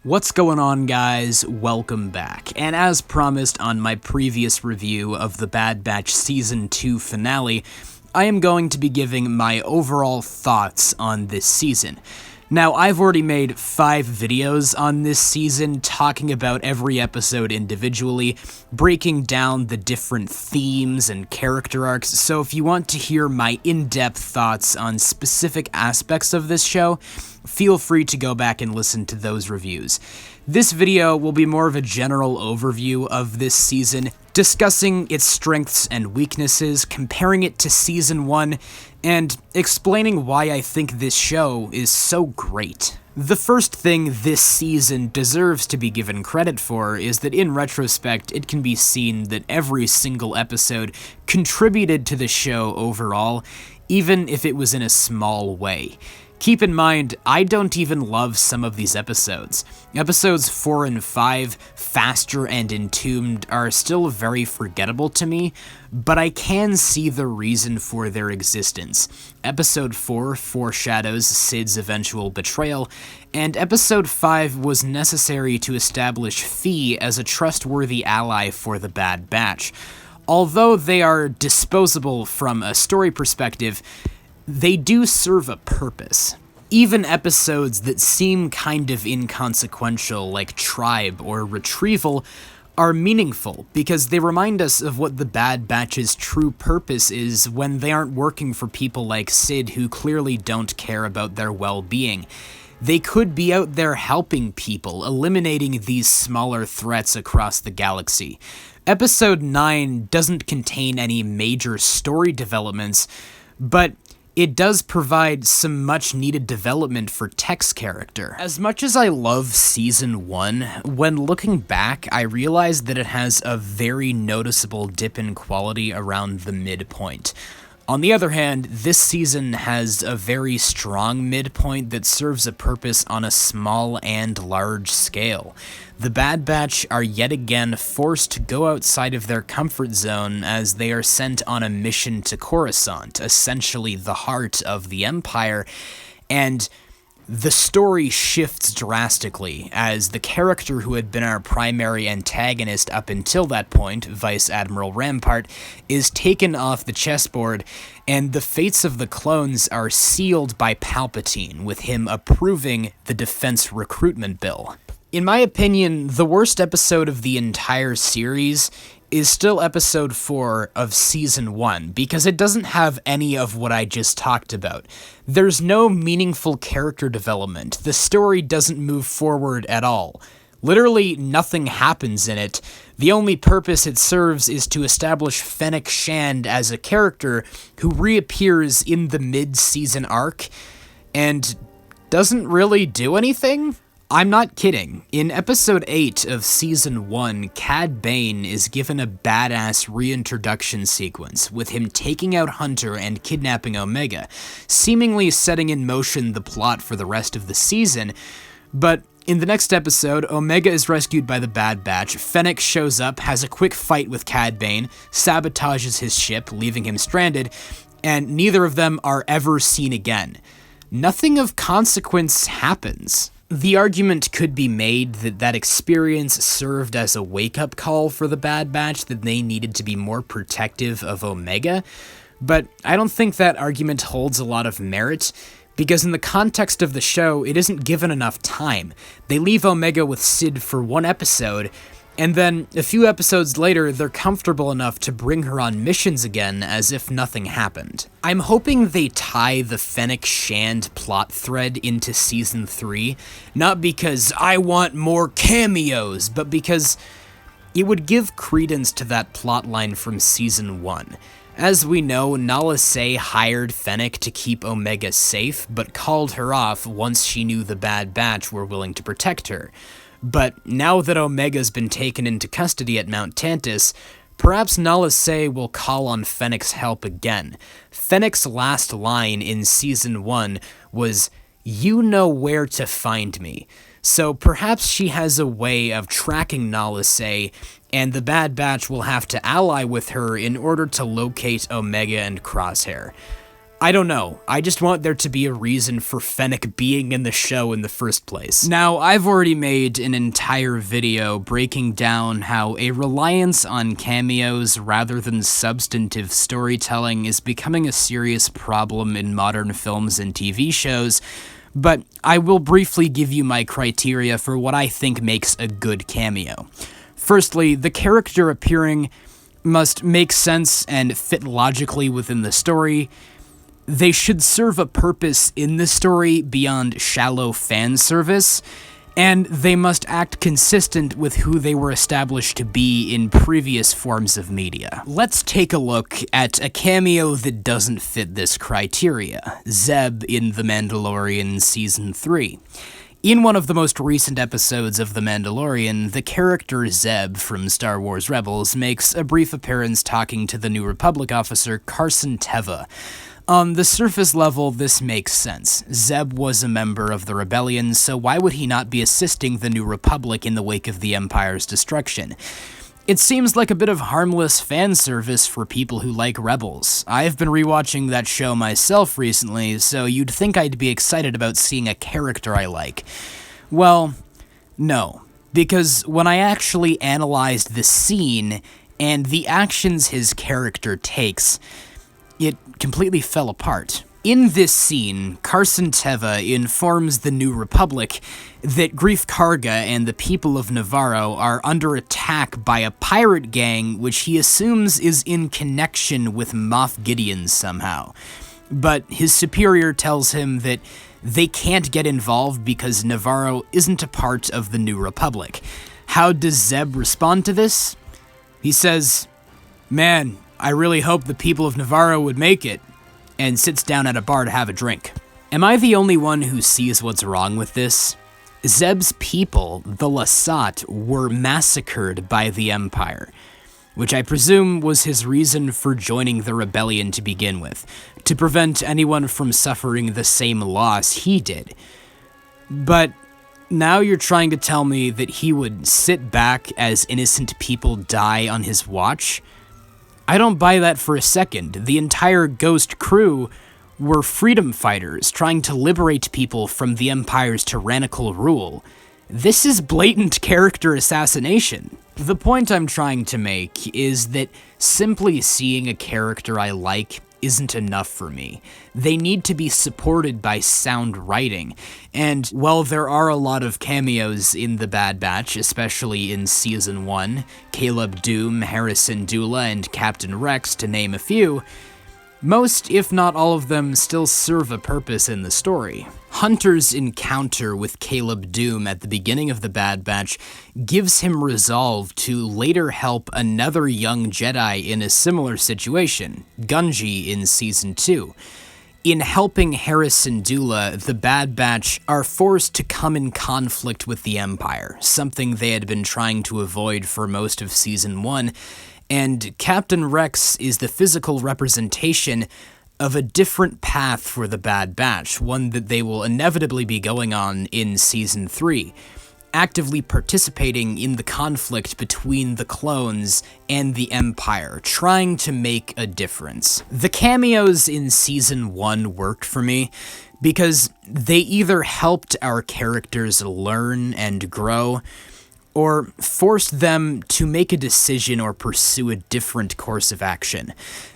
What's going on, guys? Welcome back. And as promised on my previous review of the Bad Batch Season 2 finale, I am going to be giving my overall thoughts on this season. Now, I've already made 5 videos on this season talking about every episode individually, breaking down the different themes and character arcs, so if you want to hear my in-depth thoughts on specific aspects of this show, feel free to go back and listen to those reviews. This video will be more of a general overview of this season, discussing its strengths and weaknesses, comparing it to Season 1, and explaining why I think this show is so great. The first thing this season deserves to be given credit for is that in retrospect, it can be seen that every single episode contributed to the show overall, even if it was in a small way. Keep in mind, I don't even love some of these episodes. Episodes 4 and 5, Faster and Entombed, are still very forgettable to me, but I can see the reason for their existence. Episode 4 foreshadows Sid's eventual betrayal, and Episode 5 was necessary to establish Fee as a trustworthy ally for the Bad Batch. Although they are disposable from a story perspective, they do serve a purpose. Even episodes that seem kind of inconsequential, like Tribe or Retrieval, are meaningful because they remind us of what the Bad Batch's true purpose is when they aren't working for people like Sid who clearly don't care about their well-being. They could be out there helping people, eliminating these smaller threats across the galaxy. Episode 9 doesn't contain any major story developments, but it does provide some much-needed development for Tech's character. As much as I love Season 1, when looking back, I realized that it has a very noticeable dip in quality around the midpoint. On the other hand, this season has a very strong midpoint that serves a purpose on a small and large scale. The Bad Batch are yet again forced to go outside of their comfort zone as they are sent on a mission to Coruscant, essentially the heart of the Empire, and the story shifts drastically as the character who had been our primary antagonist up until that point, Vice Admiral Rampart, is taken off the chessboard, and the fates of the clones are sealed by Palpatine, with him approving the Defense Recruitment Bill. In my opinion, the worst episode of the entire series is still Episode 4 of Season 1, because it doesn't have any of what I just talked about. There's no meaningful character development. The story doesn't move forward at all. Literally nothing happens in it. The only purpose it serves is to establish Fennec Shand as a character who reappears in the mid-season arc and doesn't really do anything? I'm not kidding. In Episode 8 of Season 1, Cad Bane is given a badass reintroduction sequence, with him taking out Hunter and kidnapping Omega, seemingly setting in motion the plot for the rest of the season, but in the next episode, Omega is rescued by the Bad Batch, Fennec shows up, has a quick fight with Cad Bane, sabotages his ship, leaving him stranded, and neither of them are ever seen again. Nothing of consequence happens. The argument could be made that that experience served as a wake-up call for the Bad Batch, that they needed to be more protective of Omega, but I don't think that argument holds a lot of merit, because in the context of the show, it isn't given enough time. They leave Omega with Sid for 1 episode, and then a few episodes later, they're comfortable enough to bring her on missions again as if nothing happened. I'm hoping they tie the Fennec Shand plot thread into Season 3, not because I want more cameos, but because it would give credence to that plotline from Season 1. As we know, Nala Se hired Fennec to keep Omega safe, but called her off once she knew the Bad Batch were willing to protect her. But now that Omega's been taken into custody at Mount Tantus, perhaps Nala Se will call on Fennec's help again. Fennec's last line in Season 1 was, "You know where to find me." So perhaps she has a way of tracking Nala Se, and the Bad Batch will have to ally with her in order to locate Omega and Crosshair. I don't know. I just want there to be a reason for Fennec being in the show in the first place. Now, I've already made an entire video breaking down how a reliance on cameos rather than substantive storytelling is becoming a serious problem in modern films and TV shows, but I will briefly give you my criteria for what I think makes a good cameo. Firstly, the character appearing must make sense and fit logically within the story. They should serve a purpose in the story beyond shallow fan service, and they must act consistent with who they were established to be in previous forms of media. Let's take a look at a cameo that doesn't fit this criteria: Zeb in The Mandalorian Season 3. In one of the most recent episodes of The Mandalorian, the character Zeb from Star Wars Rebels makes a brief appearance talking to the New Republic officer Carson Teva. On the surface level, this makes sense. Zeb was a member of the Rebellion, so why would he not be assisting the New Republic in the wake of the Empire's destruction? It seems like a bit of harmless fan service for people who like Rebels. I've been rewatching that show myself recently, so you'd think I'd be excited about seeing a character I like. Well, no. Because when I actually analyzed the scene and the actions his character takes, it completely fell apart. In this scene, Carson Teva informs the New Republic that Greef Karga and the people of Navarro are under attack by a pirate gang which he assumes is in connection with Moff Gideon somehow. But his superior tells him that they can't get involved because Navarro isn't a part of the New Republic. How does Zeb respond to this? He says, "Man, I really hope the people of Navarro would make it," and sits down at a bar to have a drink. Am I the only one who sees what's wrong with this? Zeb's people, the Lasat, were massacred by the Empire, which I presume was his reason for joining the rebellion to begin with, to prevent anyone from suffering the same loss he did. But now you're trying to tell me that he would sit back as innocent people die on his watch? I don't buy that for a second. The entire Ghost crew were freedom fighters trying to liberate people from the Empire's tyrannical rule. This is blatant character assassination. The point I'm trying to make is that simply seeing a character I like isn't enough for me. They need to be supported by sound writing, and while there are a lot of cameos in The Bad Batch, especially in Season 1, Caleb Doom, Harrison Dula, and Captain Rex to name a few, most, if not all of them, still serve a purpose in the story. Hunter's encounter with Caleb Doom at the beginning of The Bad Batch gives him resolve to later help another young Jedi in a similar situation, Gunji in Season 2. In helping Harrison Dula, the Bad Batch are forced to come in conflict with the Empire, something they had been trying to avoid for most of Season 1, and Captain Rex is the physical representation of a different path for the Bad Batch, one that they will inevitably be going on in Season 3, actively participating in the conflict between the clones and the Empire, trying to make a difference. The cameos in Season 1 worked for me because they either helped our characters learn and grow, or forced them to make a decision or pursue a different course of action.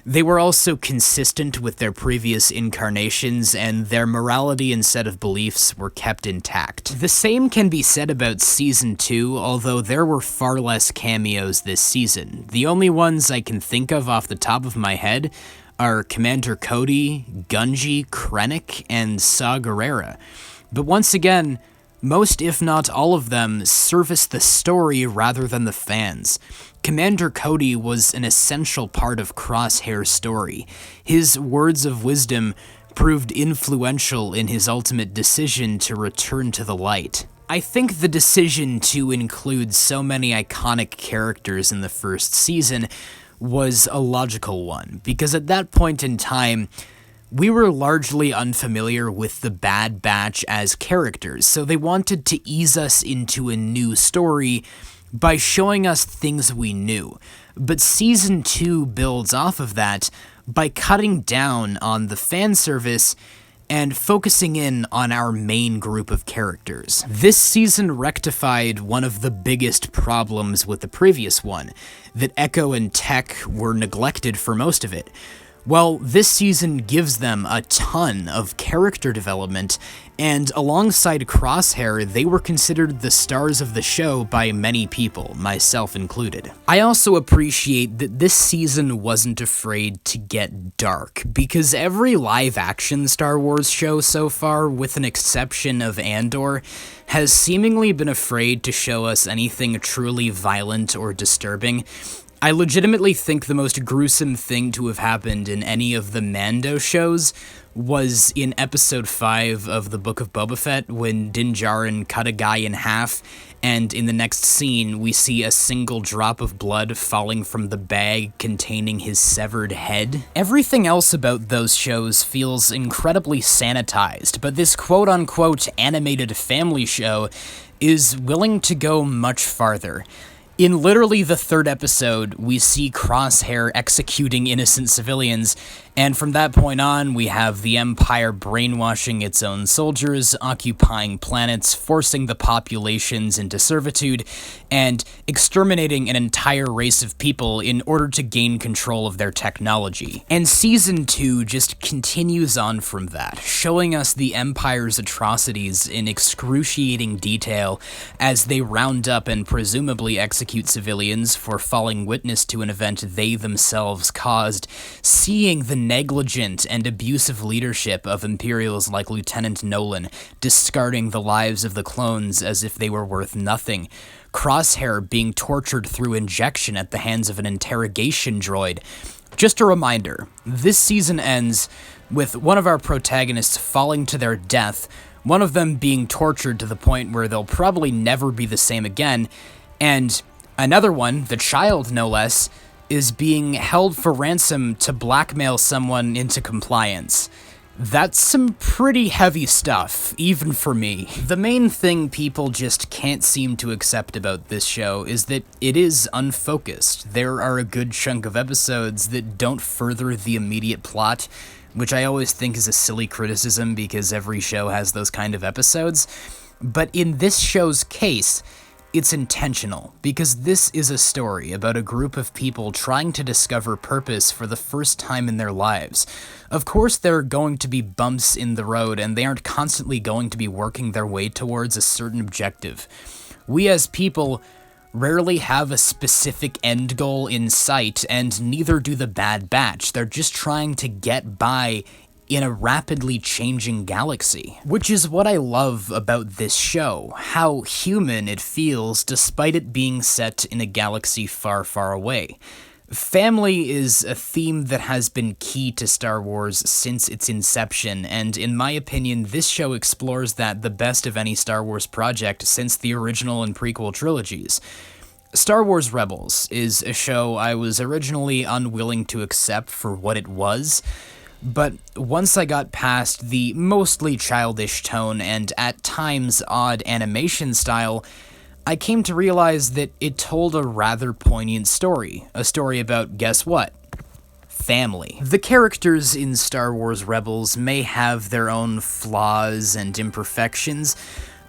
They were also consistent with their previous incarnations, and their morality and set of beliefs were kept intact. The same can be said about Season 2, although there were far less cameos this season. The only ones I can think of off the top of my head are Commander Cody, Gunji, Krennic, and Saw Gerrera. But once again, most, if not all of them, service the story rather than the fans. Commander Cody was an essential part of Crosshair's story. His words of wisdom proved influential in his ultimate decision to return to the light. I think the decision to include so many iconic characters in the first season was a logical one, because at that point in time, we were largely unfamiliar with the Bad Batch as characters, so they wanted to ease us into a new story by showing us things we knew. But Season 2 builds off of that by cutting down on the fan service and focusing in on our main group of characters. This season rectified one of the biggest problems with the previous one, that Echo and Tech were neglected for most of it. Well, this season gives them a ton of character development, and alongside Crosshair, they were considered the stars of the show by many people, myself included. I also appreciate that this season wasn't afraid to get dark, because every live-action Star Wars show so far, with an exception of Andor, has seemingly been afraid to show us anything truly violent or disturbing. I legitimately think the most gruesome thing to have happened in any of the Mando shows was in episode 5 of the Book of Boba Fett, when Din Djarin cut a guy in half, and in the next scene we see a single drop of blood falling from the bag containing his severed head. Everything else about those shows feels incredibly sanitized, but this quote-unquote animated family show is willing to go much farther. In literally the third episode, we see Crosshair executing innocent civilians, and from that point on, we have the Empire brainwashing its own soldiers, occupying planets, forcing the populations into servitude, and exterminating an entire race of people in order to gain control of their technology. And Season 2 just continues on from that, showing us the Empire's atrocities in excruciating detail as they round up and presumably execute civilians for falling witness to an event they themselves caused, seeing the negligent and abusive leadership of Imperials like Lieutenant Nolan discarding the lives of the clones as if they were worth nothing, Crosshair being tortured through injection at the hands of an interrogation droid. Just a reminder, this season ends with one of our protagonists falling to their death, one of them being tortured to the point where they'll probably never be the same again, and another one, the child no less, is being held for ransom to blackmail someone into compliance. That's some pretty heavy stuff, even for me. The main thing people just can't seem to accept about this show is that it is unfocused. There are a good chunk of episodes that don't further the immediate plot, which I always think is a silly criticism because every show has those kind of episodes. But in this show's case, it's intentional, because this is a story about a group of people trying to discover purpose for the first time in their lives. Of course, there are going to be bumps in the road, and they aren't constantly going to be working their way towards a certain objective. We as people rarely have a specific end goal in sight, and neither do the Bad Batch. They're just trying to get by in a rapidly changing galaxy. Which is what I love about this show, how human it feels despite it being set in a galaxy far, far away. Family is a theme that has been key to Star Wars since its inception, and in my opinion, this show explores that the best of any Star Wars project since the original and prequel trilogies. Star Wars Rebels is a show I was originally unwilling to accept for what it was, but once I got past the mostly childish tone and at times odd animation style, I came to realize that it told a rather poignant story. A story about, guess what? Family. The characters in Star Wars Rebels may have their own flaws and imperfections,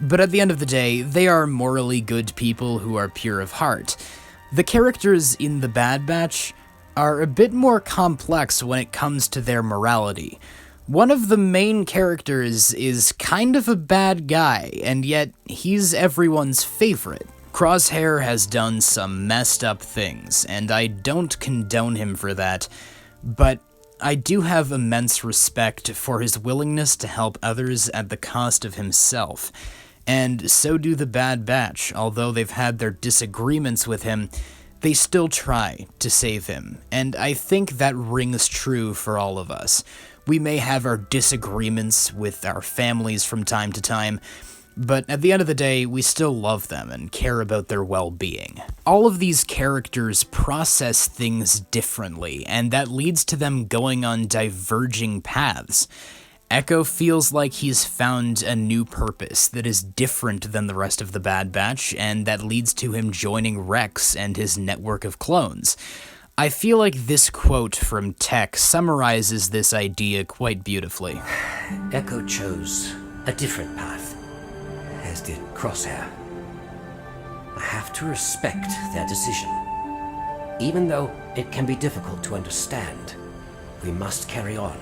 but at the end of the day, they are morally good people who are pure of heart. The characters in The Bad Batch are a bit more complex when it comes to their morality. One of the main characters is kind of a bad guy, and yet he's everyone's favorite. Crosshair has done some messed up things, and I don't condone him for that, but I do have immense respect for his willingness to help others at the cost of himself. And so do the Bad Batch, although they've had their disagreements with him, they still try to save him, and I think that rings true for all of us. We may have our disagreements with our families from time to time, but at the end of the day, we still love them and care about their well-being. All of these characters process things differently, and that leads to them going on diverging paths. Echo feels like he's found a new purpose that is different than the rest of the Bad Batch, and that leads to him joining Rex and his network of clones. I feel like this quote from Tech summarizes this idea quite beautifully. Echo chose a different path, as did Crosshair. I have to respect their decision. Even though it can be difficult to understand, we must carry on.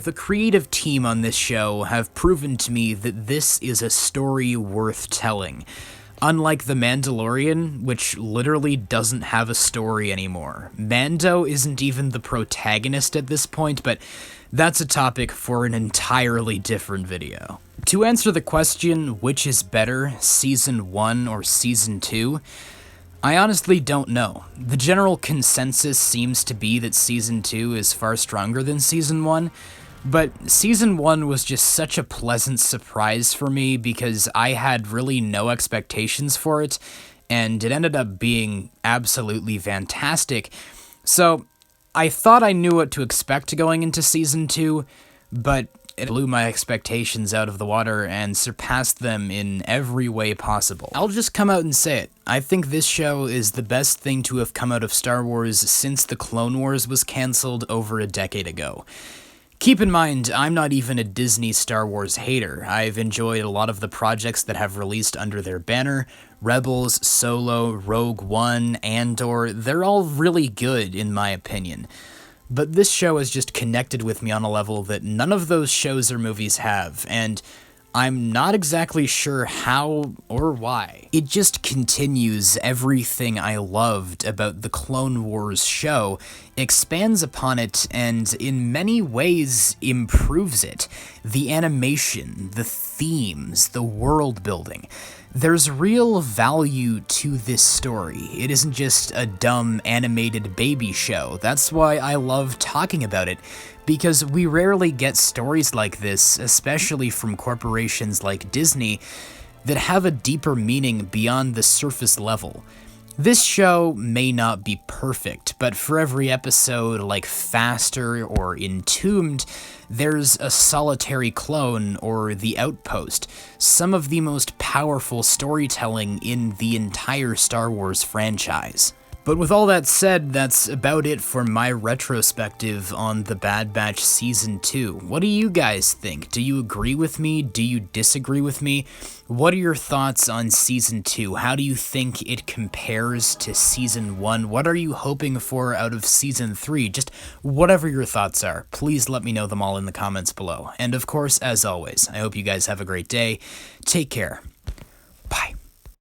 The creative team on this show have proven to me that this is a story worth telling. Unlike The Mandalorian, which literally doesn't have a story anymore. Mando isn't even the protagonist at this point, but that's a topic for an entirely different video. To answer the question, which is better, Season 1 or Season 2, I honestly don't know. The general consensus seems to be that Season 2 is far stronger than Season 1, but Season 1 was just such a pleasant surprise for me because I had really no expectations for it, and it ended up being absolutely fantastic. So, I thought I knew what to expect going into Season 2, but it blew my expectations out of the water and surpassed them in every way possible. I'll just come out and say it. I think this show is the best thing to have come out of Star Wars since the Clone Wars was canceled over a decade ago. Keep in mind, I'm not even a Disney Star Wars hater. I've enjoyed a lot of the projects that have released under their banner. Rebels, Solo, Rogue One, Andor, they're all really good in my opinion. But this show has just connected with me on a level that none of those shows or movies have, and I'm not exactly sure how or why. It just continues everything I loved about the Clone Wars show, expands upon it, and in many ways improves it. The animation, the themes, the world building. There's real value to this story. It isn't just a dumb animated baby show. That's why I love talking about it, because we rarely get stories like this, especially from corporations like Disney, that have a deeper meaning beyond the surface level. This show may not be perfect, but for every episode like Faster or Entombed, there's a solitary clone or The Outpost, some of the most powerful storytelling in the entire Star Wars franchise. But with all that said, that's about it for my retrospective on The Bad Batch Season 2. What do you guys think? Do you agree with me? Do you disagree with me? What are your thoughts on Season 2? How do you think it compares to Season 1? What are you hoping for out of Season 3? Just whatever your thoughts are, please let me know them all in the comments below. And of course, as always, I hope you guys have a great day. Take care. Bye.